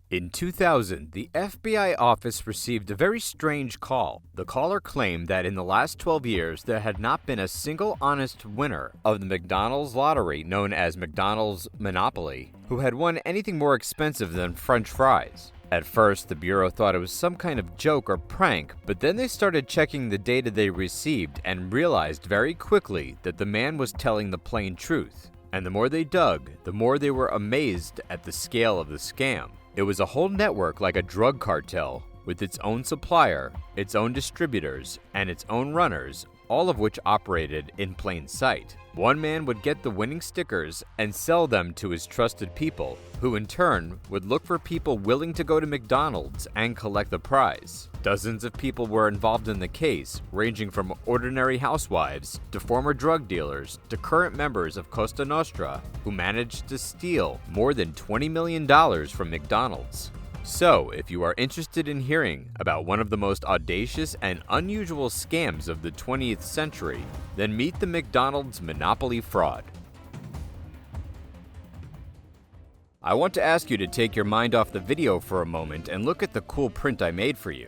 In 2000, the FBI office received a very strange call. The caller claimed that in the last 12 years, there had not been a single honest winner of the McDonald's lottery known as McDonald's Monopoly who had won anything more expensive than French fries. At first, the Bureau thought it was some kind of joke or prank, but then they started checking the data they received and realized very quickly that the man was telling the plain truth. And the more they dug, the more they were amazed at the scale of the scam. It was a whole network like a drug cartel, with its own supplier, its own distributors, and its own runners, all of which operated in plain sight. One man would get the winning stickers and sell them to his trusted people, who in turn would look for people willing to go to McDonald's and collect the prize. Dozens of people were involved in the case, ranging from ordinary housewives to former drug dealers to current members of Cosa Nostra, who managed to steal more than $20 million from McDonald's. So, if you are interested in hearing about one of the most audacious and unusual scams of the 20th century, then meet the McDonald's Monopoly fraud. I want to ask you to take your mind off the video for a moment and look at the cool print I made for you.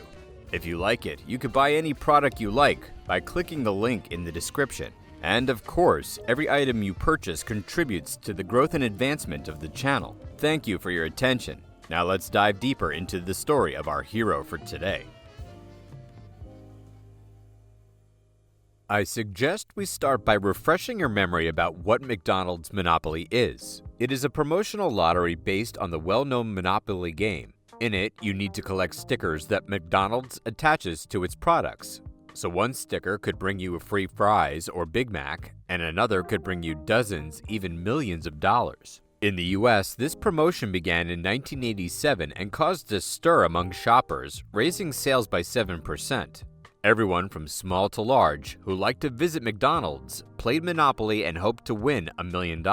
If you like it, you could buy any product you like by clicking the link in the description. And of course, every item you purchase contributes to the growth and advancement of the channel. Thank you for your attention. Now let's dive deeper into the story of our hero for today. I suggest we start by refreshing your memory about what McDonald's Monopoly is. It is a promotional lottery based on the well-known Monopoly game. In it, you need to collect stickers that McDonald's attaches to its products. So one sticker could bring you a free fries or Big Mac, and another could bring you dozens, even millions of dollars. In the US, this promotion began in 1987 and caused a stir among shoppers, raising sales by 7%. Everyone from small to large who liked to visit McDonald's played Monopoly and hoped to win $1 million.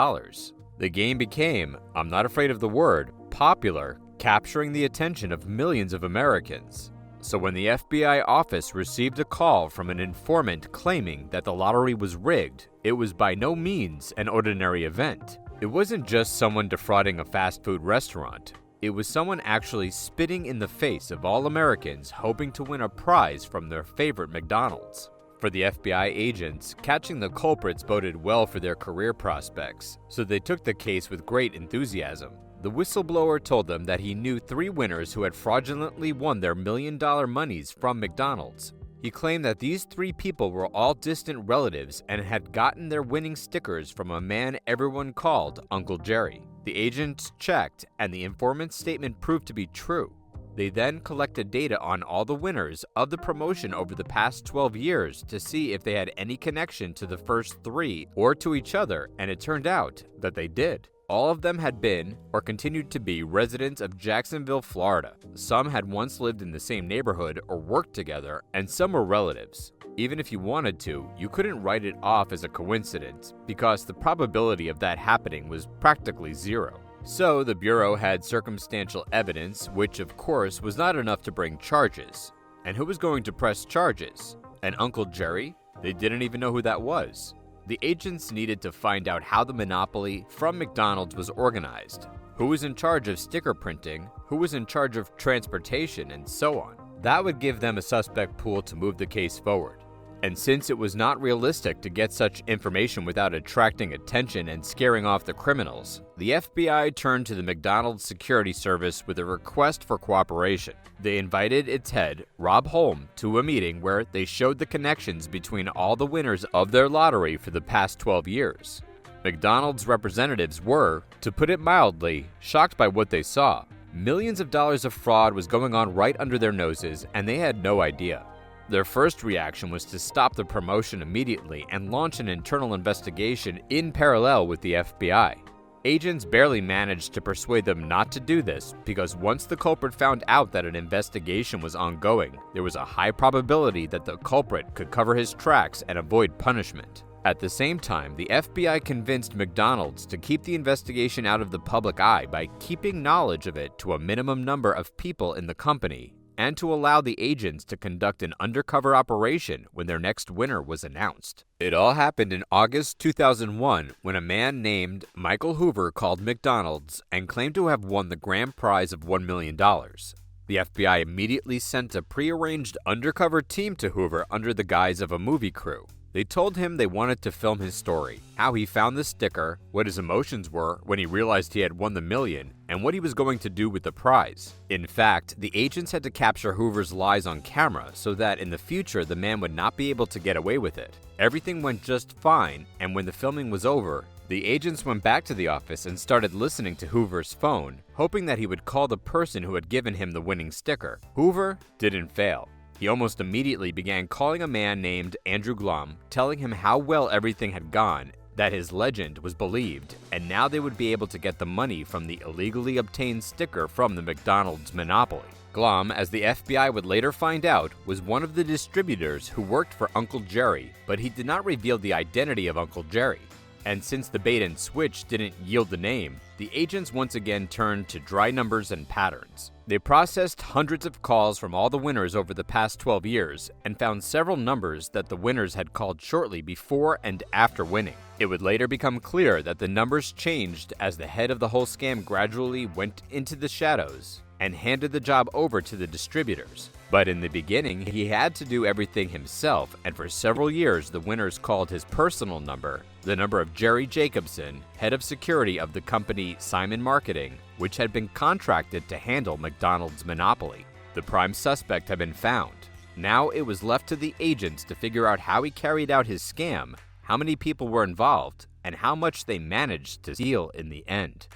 The game became, I'm not afraid of the word, popular, capturing the attention of millions of Americans. So when the FBI office received a call from an informant claiming that the lottery was rigged, it was by no means an ordinary event. It wasn't just someone defrauding a fast food restaurant. It was someone actually spitting in the face of all Americans hoping to win a prize from their favorite McDonald's. For the FBI agents, catching the culprits boded well for their career prospects, so they took the case with great enthusiasm. The whistleblower told them that he knew 3 winners who had fraudulently won their $1 million monies from McDonald's. He claimed that these 3 people were all distant relatives and had gotten their winning stickers from a man everyone called Uncle Jerry. The agents checked, and the informant's statement proved to be true. They then collected data on all the winners of the promotion over the past 12 years to see if they had any connection to the first 3 or to each other, and it turned out that they did. All of them had been, or continued to be, residents of Jacksonville, Florida. Some had once lived in the same neighborhood or worked together, and some were relatives. Even if you wanted to, you couldn't write it off as a coincidence, because the probability of that happening was practically zero. So the Bureau had circumstantial evidence, which of course was not enough to bring charges. And who was going to press charges? An Uncle Jerry? They didn't even know who that was. The agents needed to find out how the monopoly from McDonald's was organized, who was in charge of sticker printing, who was in charge of transportation, and so on. That would give them a suspect pool to move the case forward. And since it was not realistic to get such information without attracting attention and scaring off the criminals, the FBI turned to the McDonald's Security Service with a request for cooperation. They invited its head, Rob Holm, to a meeting where they showed the connections between all the winners of their lottery for the past 12 years. McDonald's representatives were, to put it mildly, shocked by what they saw. Millions of dollars of fraud was going on right under their noses, and they had no idea. Their first reaction was to stop the promotion immediately and launch an internal investigation in parallel with the FBI. Agents barely managed to persuade them not to do this because once the culprit found out that an investigation was ongoing, there was a high probability that the culprit could cover his tracks and avoid punishment. At the same time, the FBI convinced McDonald's to keep the investigation out of the public eye by keeping knowledge of it to a minimum number of people in the company and to allow the agents to conduct an undercover operation when their next winner was announced. It all happened in August 2001 when a man named Michael Hoover called McDonald's and claimed to have won the grand prize of $1 million. The FBI immediately sent a prearranged undercover team to Hoover under the guise of a movie crew. They told him they wanted to film his story, how he found the sticker, what his emotions were when he realized he had won the million, and what he was going to do with the prize. In fact, the agents had to capture Hoover's lies on camera so that in the future the man would not be able to get away with it. Everything went just fine, and when the filming was over, the agents went back to the office and started listening to Hoover's phone, hoping that he would call the person who had given him the winning sticker. Hoover didn't fail. He almost immediately began calling a man named Andrew Glom, telling him how well everything had gone, that his legend was believed, and now they would be able to get the money from the illegally obtained sticker from the McDonald's monopoly. Glom, as the FBI would later find out, was one of the distributors who worked for Uncle Jerry, but he did not reveal the identity of Uncle Jerry. And since the bait and switch didn't yield the name, the agents once again turned to dry numbers and patterns. They processed hundreds of calls from all the winners over the past 12 years and found several numbers that the winners had called shortly before and after winning. It would later become clear that the numbers changed as the head of the whole scam gradually went into the shadows and handed the job over to the distributors. But in the beginning, he had to do everything himself, and for several years the winners called his personal number, the number of Jerry Jacobson, head of security of the company Simon Marketing, which had been contracted to handle McDonald's monopoly. The prime suspect had been found. Now it was left to the agents to figure out how he carried out his scam, how many people were involved, and how much they managed to steal in the end.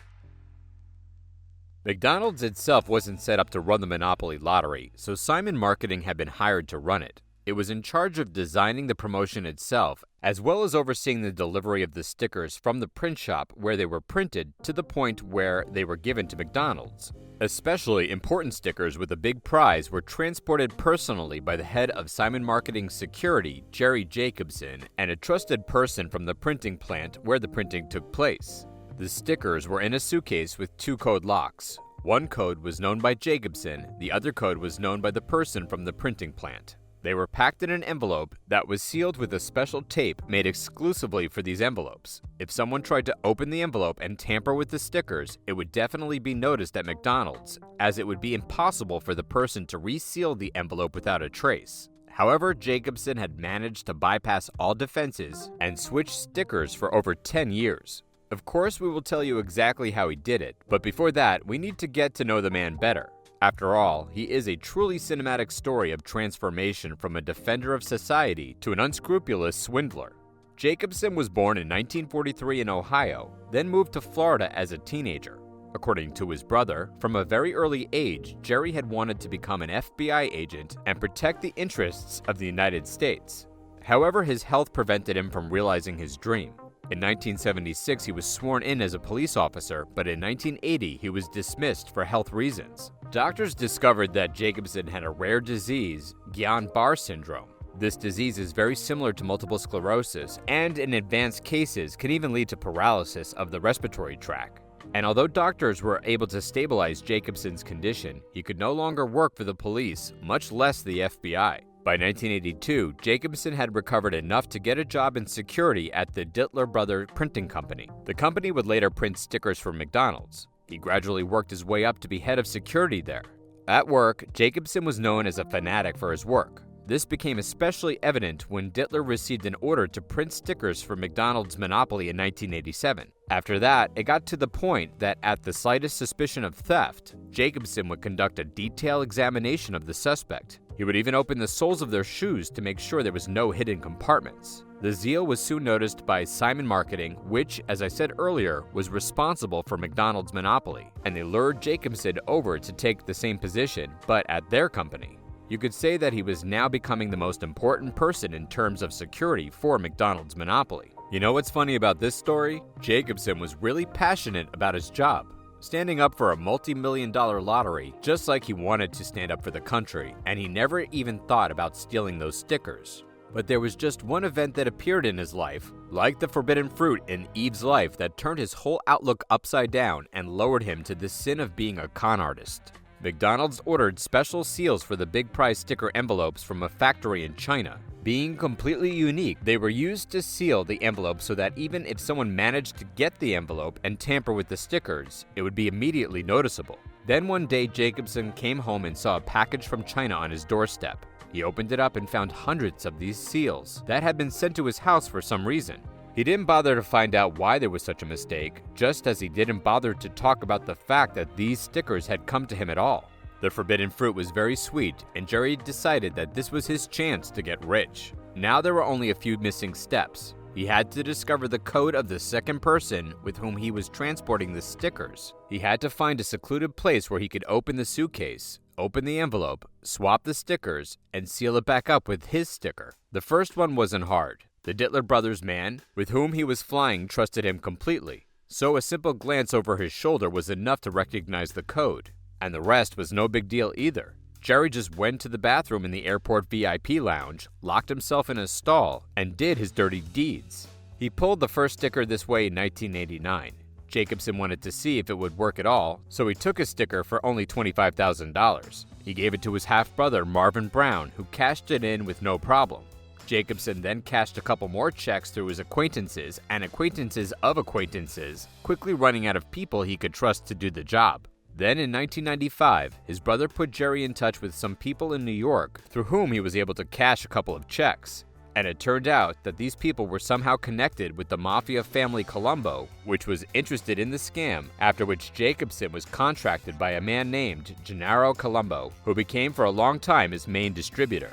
McDonald's itself wasn't set up to run the Monopoly lottery, so Simon Marketing had been hired to run it. It was in charge of designing the promotion itself, as well as overseeing the delivery of the stickers from the print shop where they were printed to the point where they were given to McDonald's. Especially important stickers with a big prize were transported personally by the head of Simon Marketing's security, Jerry Jacobson, and a trusted person from the printing plant where the printing took place. The stickers were in a suitcase with two code locks. One code was known by Jacobson, the other code was known by the person from the printing plant. They were packed in an envelope that was sealed with a special tape made exclusively for these envelopes. If someone tried to open the envelope and tamper with the stickers, it would definitely be noticed at McDonald's, as it would be impossible for the person to reseal the envelope without a trace. However, Jacobson had managed to bypass all defenses and switch stickers for over 10 years. Of course, we will tell you exactly how he did it, but before that, we need to get to know the man better. After all, he is a truly cinematic story of transformation from a defender of society to an unscrupulous swindler. Jacobson was born in 1943 in Ohio, then moved to Florida as a teenager. According to his brother, from a very early age, Jerry had wanted to become an FBI agent and protect the interests of the United States. However, his health prevented him from realizing his dream. In 1976, he was sworn in as a police officer, but in 1980, he was dismissed for health reasons. Doctors discovered that Jacobson had a rare disease, Guillain-Barré syndrome. This disease is very similar to multiple sclerosis, and in advanced cases can even lead to paralysis of the respiratory tract. And although doctors were able to stabilize Jacobson's condition, he could no longer work for the police, much less the FBI. By 1982, Jacobson had recovered enough to get a job in security at the Dittler Brother Printing Company. The company would later print stickers for McDonald's. He gradually worked his way up to be head of security there. At work, Jacobson was known as a fanatic for his work. This became especially evident when Dittler received an order to print stickers for McDonald's monopoly in 1987. After that, it got to the point that at the slightest suspicion of theft, Jacobson would conduct a detailed examination of the suspect. He would even open the soles of their shoes to make sure there was no hidden compartments. The zeal was soon noticed by Simon Marketing, which, as I said earlier, was responsible for McDonald's monopoly, and they lured Jacobson over to take the same position, but at their company. You could say that he was now becoming the most important person in terms of security for McDonald's monopoly. You know what's funny about this story? Jacobson was really passionate about his job, standing up for a multi-million-dollar lottery just like he wanted to stand up for the country, and he never even thought about stealing those stickers. But there was just one event that appeared in his life, like the forbidden fruit in Eve's life, that turned his whole outlook upside down and lowered him to the sin of being a con artist. McDonald's ordered special seals for the big prize sticker envelopes from a factory in China. Being completely unique, they were used to seal the envelope so that even if someone managed to get the envelope and tamper with the stickers, it would be immediately noticeable. Then one day, Jacobson came home and saw a package from China on his doorstep. He opened it up and found hundreds of these seals that had been sent to his house for some reason. He didn't bother to find out why there was such a mistake, just as he didn't bother to talk about the fact that these stickers had come to him at all. The forbidden fruit was very sweet, and Jerry decided that this was his chance to get rich. Now there were only a few missing steps. He had to discover the code of the second person with whom he was transporting the stickers. He had to find a secluded place where he could open the suitcase, open the envelope, swap the stickers, and seal it back up with his sticker. The first one wasn't hard. The Dittler brothers man, with whom he was flying, trusted him completely. So a simple glance over his shoulder was enough to recognize the code. And the rest was no big deal either. Jerry just went to the bathroom in the airport VIP lounge, locked himself in a stall, and did his dirty deeds. He pulled the first sticker this way in 1989. Jacobson wanted to see if it would work at all, so he took a sticker for only $25,000. He gave it to his half-brother Marvin Brown, who cashed it in with no problem. Jacobson then cashed a couple more checks through his acquaintances and acquaintances of acquaintances, quickly running out of people he could trust to do the job. Then in 1995, his brother put Jerry in touch with some people in New York through whom he was able to cash a couple of checks. And it turned out that these people were somehow connected with the mafia family Colombo, which was interested in the scam, after which Jacobson was contracted by a man named Gennaro Colombo, who became for a long time his main distributor.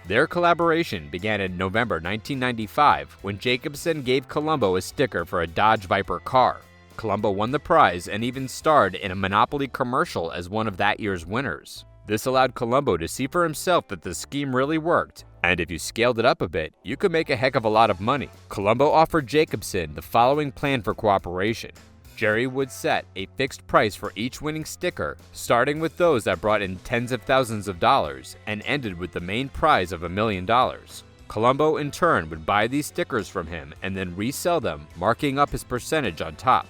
Their collaboration began in November 1995 when Jacobson gave Colombo a sticker for a Dodge Viper car. Colombo won the prize and even starred in a Monopoly commercial as one of that year's winners. This allowed Colombo to see for himself that the scheme really worked, and if you scaled it up a bit, you could make a heck of a lot of money. Colombo offered Jacobson the following plan for cooperation. Jerry would set a fixed price for each winning sticker, starting with those that brought in tens of thousands of dollars and ended with the main prize of $1 million. Colombo in turn would buy these stickers from him and then resell them, marking up his percentage on top.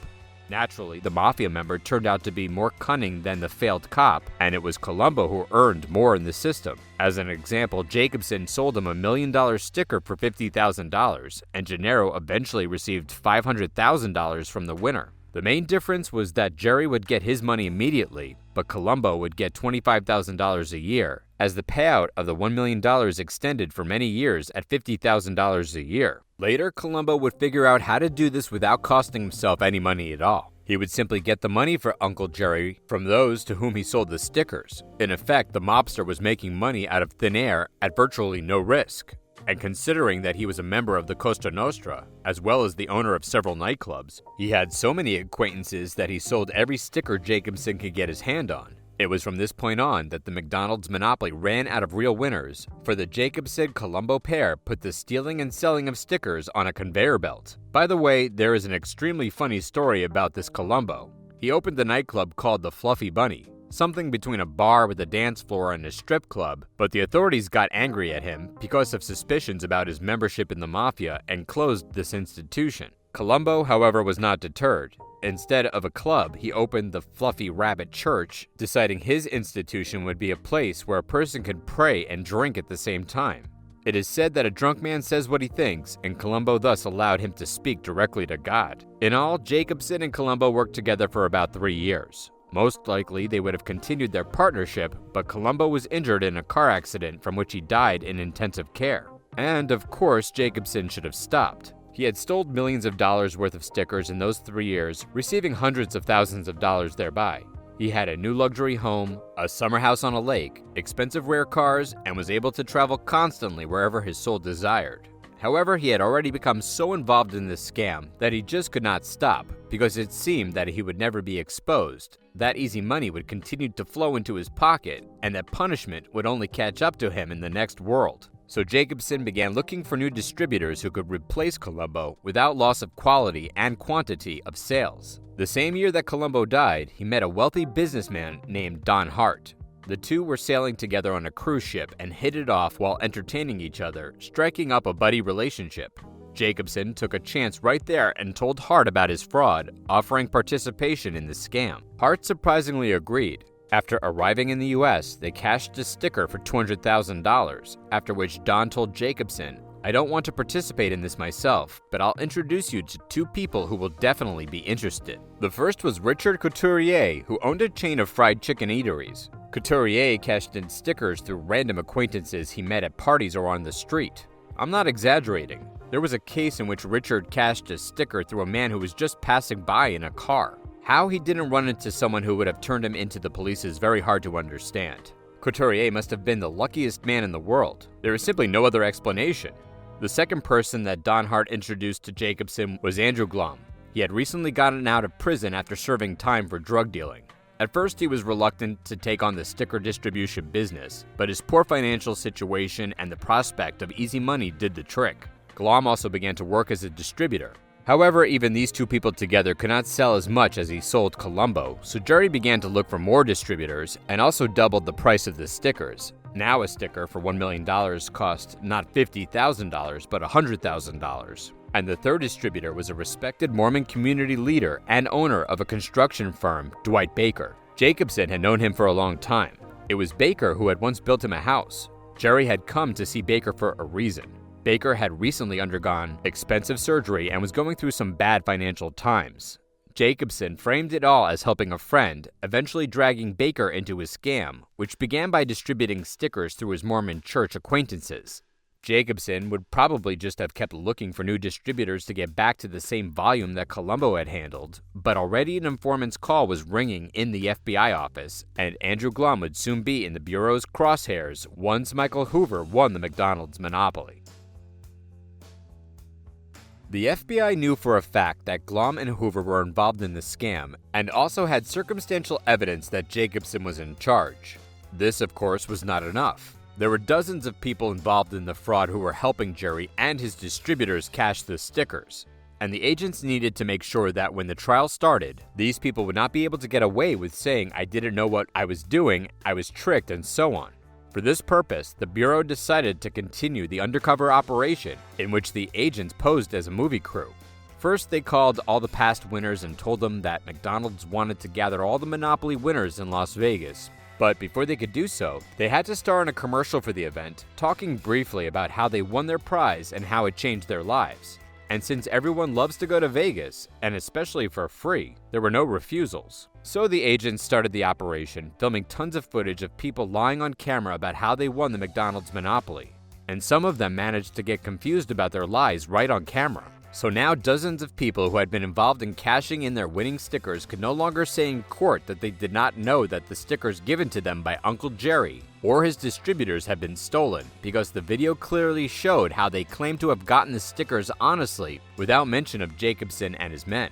Naturally, the mafia member turned out to be more cunning than the failed cop, and it was Colombo who earned more in the system. As an example, Jacobson sold him a $1 million sticker for $50,000, and Gennaro eventually received $500,000 from the winner. The main difference was that Jerry would get his money immediately, but Colombo would get $25,000 a year, as the payout of the $1 million extended for many years at $50,000 a year. Later, Colombo would figure out how to do this without costing himself any money at all. He would simply get the money for Uncle Jerry from those to whom he sold the stickers. In effect, the mobster was making money out of thin air at virtually no risk. And considering that he was a member of the Cosa Nostra, as well as the owner of several nightclubs, he had so many acquaintances that he sold every sticker Jacobson could get his hand on. It was from this point on that the McDonald's monopoly ran out of real winners, for the Jacobson-Colombo pair put the stealing and selling of stickers on a conveyor belt. By the way, there is an extremely funny story about this Colombo. He opened the nightclub called the Fluffy Bunny, something between a bar with a dance floor and a strip club, but the authorities got angry at him because of suspicions about his membership in the mafia and closed this institution. Colombo, however, was not deterred. Instead of a club, he opened the Fluffy Rabbit Church, deciding his institution would be a place where a person could pray and drink at the same time. It is said that a drunk man says what he thinks, and Colombo thus allowed him to speak directly to God. In all, Jacobson and Colombo worked together for about 3 years. Most likely, they would have continued their partnership, but Colombo was injured in a car accident from which he died in intensive care. And, of course, Jacobson should have stopped. He had stolen millions of dollars worth of stickers in those 3 years, receiving hundreds of thousands of dollars thereby. He had a new luxury home, a summer house on a lake, expensive rare cars, and was able to travel constantly wherever his soul desired. However, he had already become so involved in this scam that he just could not stop, because it seemed that he would never be exposed, that easy money would continue to flow into his pocket, and that punishment would only catch up to him in the next world. So Jacobson began looking for new distributors who could replace Colombo without loss of quality and quantity of sales. The same year that Colombo died, he met a wealthy businessman named Don Hart. The two were sailing together on a cruise ship and hit it off while entertaining each other, striking up a buddy relationship. Jacobson took a chance right there and told Hart about his fraud, offering participation in the scam. Hart surprisingly agreed. After arriving in the US, they cashed a sticker for $200,000, after which Don told Jacobson, "I don't want to participate in this myself, but I'll introduce you to two people who will definitely be interested." The first was Richard Couturier, who owned a chain of fried chicken eateries. Couturier cashed in stickers through random acquaintances he met at parties or on the street. I'm not exaggerating. There was a case in which Richard cashed a sticker through a man who was just passing by in a car. How he didn't run into someone who would have turned him into the police is very hard to understand. Couturier must have been the luckiest man in the world. There is simply no other explanation. The second person that Don Hart introduced to Jacobson was Andrew Glom. He had recently gotten out of prison after serving time for drug dealing. At first, he was reluctant to take on the sticker distribution business, but his poor financial situation and the prospect of easy money did the trick. Glom also began to work as a distributor. However, even these two people together could not sell as much as he sold Colombo, so Jerry began to look for more distributors and also doubled the price of the stickers. Now a sticker for $1 million cost not $50,000 but $100,000. And the third distributor was a respected Mormon community leader and owner of a construction firm, Dwight Baker. Jacobson had known him for a long time. It was Baker who had once built him a house. Jerry had come to see Baker for a reason. Baker had recently undergone expensive surgery and was going through some bad financial times. Jacobson framed it all as helping a friend, eventually dragging Baker into his scam, which began by distributing stickers through his Mormon church acquaintances. Jacobson would probably just have kept looking for new distributors to get back to the same volume that Colombo had handled, but already an informant's call was ringing in the FBI office, and Andrew Glom would soon be in the Bureau's crosshairs once Michael Hoover won the McDonald's monopoly. The FBI knew for a fact that Glom and Hoover were involved in the scam and also had circumstantial evidence that Jacobson was in charge. This, of course, was not enough. There were dozens of people involved in the fraud who were helping Jerry and his distributors cash the stickers, and the agents needed to make sure that when the trial started, these people would not be able to get away with saying, "I didn't know what I was doing, I was tricked," and so on. For this purpose, the Bureau decided to continue the undercover operation in which the agents posed as a movie crew. First, they called all the past winners and told them that McDonald's wanted to gather all the Monopoly winners in Las Vegas. But before they could do so, they had to star in a commercial for the event, talking briefly about how they won their prize and how it changed their lives. And since everyone loves to go to Vegas, and especially for free, there were no refusals. So the agents started the operation, filming tons of footage of people lying on camera about how they won the McDonald's monopoly. And some of them managed to get confused about their lies right on camera. So now dozens of people who had been involved in cashing in their winning stickers could no longer say in court that they did not know that the stickers given to them by Uncle Jerry or his distributors had been stolen, because the video clearly showed how they claimed to have gotten the stickers honestly without mention of Jacobson and his men.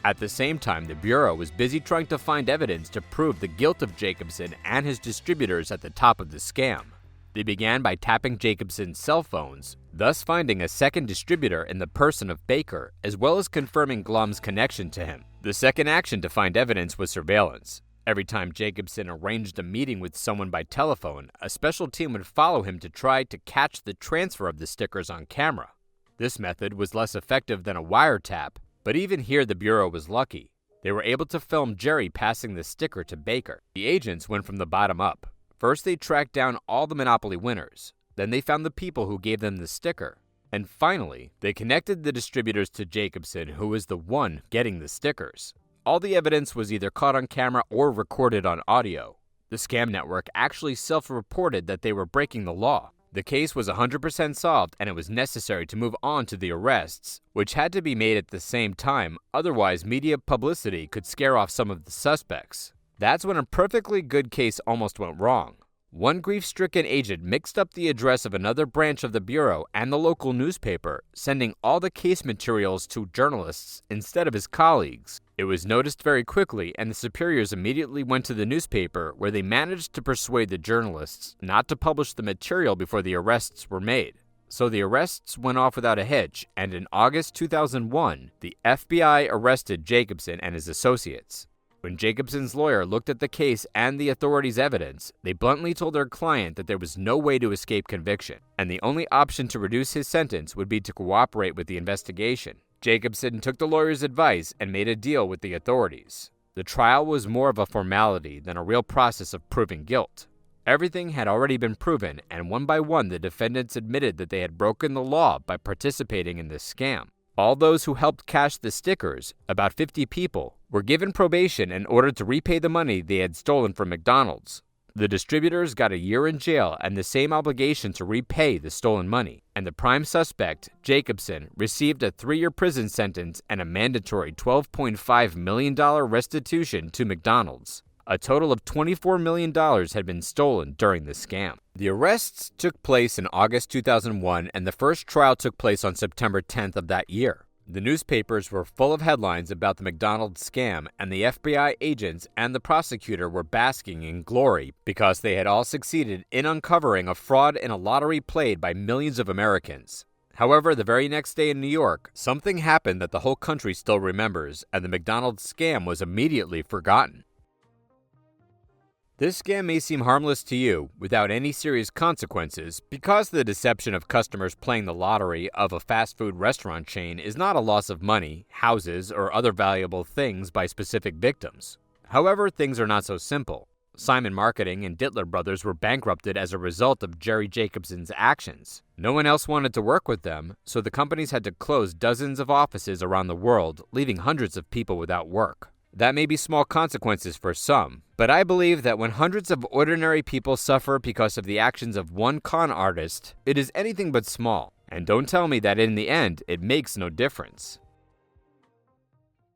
At the same time, the Bureau was busy trying to find evidence to prove the guilt of Jacobson and his distributors at the top of the scam. They began by tapping Jacobson's cell phones, thus finding a second distributor in the person of Baker, as well as confirming Glom's connection to him. The second action to find evidence was surveillance. Every time Jacobson arranged a meeting with someone by telephone, a special team would follow him to try to catch the transfer of the stickers on camera. This method was less effective than a wiretap, but even here the Bureau was lucky. They were able to film Jerry passing the sticker to Baker. The agents went from the bottom up. First, they tracked down all the Monopoly winners. Then they found the people who gave them the sticker. And finally, they connected the distributors to Jacobson, who was the one getting the stickers. All the evidence was either caught on camera or recorded on audio. The scam network actually self-reported that they were breaking the law. The case was 100% solved, and it was necessary to move on to the arrests, which had to be made at the same time, otherwise media publicity could scare off some of the suspects. That's when a perfectly good case almost went wrong. One grief-stricken agent mixed up the address of another branch of the Bureau and the local newspaper, sending all the case materials to journalists instead of his colleagues. It was noticed very quickly, and the superiors immediately went to the newspaper, where they managed to persuade the journalists not to publish the material before the arrests were made. So the arrests went off without a hitch, and in August 2001, the FBI arrested Jacobson and his associates. When Jacobson's lawyer looked at the case and the authorities' evidence, they bluntly told their client that there was no way to escape conviction, and the only option to reduce his sentence would be to cooperate with the investigation. Jacobson took the lawyer's advice and made a deal with the authorities. The trial was more of a formality than a real process of proving guilt. Everything had already been proven, and one by one the defendants admitted that they had broken the law by participating in this scam. All those who helped cash the stickers, about 50 people, were given probation in order to repay the money they had stolen from McDonald's. The distributors got a year in jail and the same obligation to repay the stolen money, and the prime suspect, Jacobson, received a 3-year prison sentence and a mandatory $12.5 million restitution to McDonald's. A total of $24 million had been stolen during the scam. The arrests took place in August 2001, and the first trial took place on September 10th of that year. The newspapers were full of headlines about the McDonald's scam, and the FBI agents and the prosecutor were basking in glory because they had all succeeded in uncovering a fraud in a lottery played by millions of Americans. However, the very next day in New York, something happened that the whole country still remembers, and the McDonald's scam was immediately forgotten. This scam may seem harmless to you, without any serious consequences, because the deception of customers playing the lottery of a fast food restaurant chain is not a loss of money, houses, or other valuable things by specific victims. However, things are not so simple. Simon Marketing and Dittler Brothers were bankrupted as a result of Jerry Jacobson's actions. No one else wanted to work with them, so the companies had to close dozens of offices around the world, leaving hundreds of people without work. That may be small consequences for some, but I believe that when hundreds of ordinary people suffer because of the actions of one con artist, it is anything but small. And don't tell me that in the end, it makes no difference.